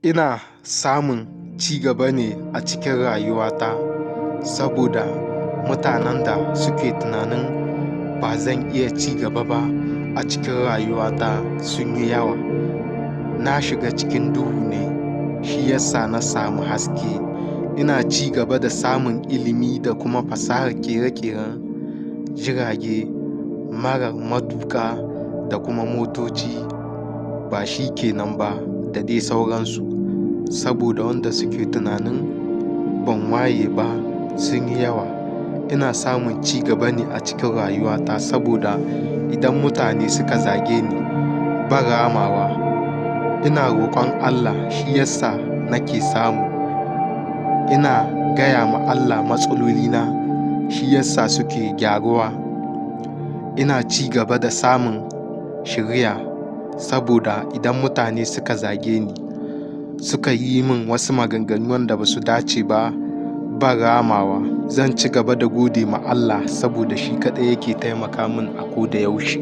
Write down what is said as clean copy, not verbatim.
Ina samun ci gaba ne a cikin rayuwata saboda mutanen da suke tunanin ba zan iya ci gaba ba a cikin rayuwata sun yi yawa. Na shiga cikin duhu ne, shi yasa na samu haske. Ina ci gaba da samun ilimi da kuma fasahar ƙere-ƙeren jirage mara matuƙa da kuma motoci. Ba shi kenan ba da dai sauransu. Saboda wanda suke tunanin ban waye ba sun yi yawa. Ina samun ci gaba ne a cikin rayuwata saboda idan mutane suka zage ni ban ramawa. Ina roƙon Allah, shi yasa nake samu. Ina gaya ma Allah matsalolina, shi yasa suke gyaruwa. Ina ci gaba da samun shiriya saboda idan mutane suka zage ni, suka yi min wasu maganganu wanda ba su dace ba, ban ramawa. Zan ci gaba da gode ma Allah saboda shi kaɗai yake taimaka min a ko da yaushe.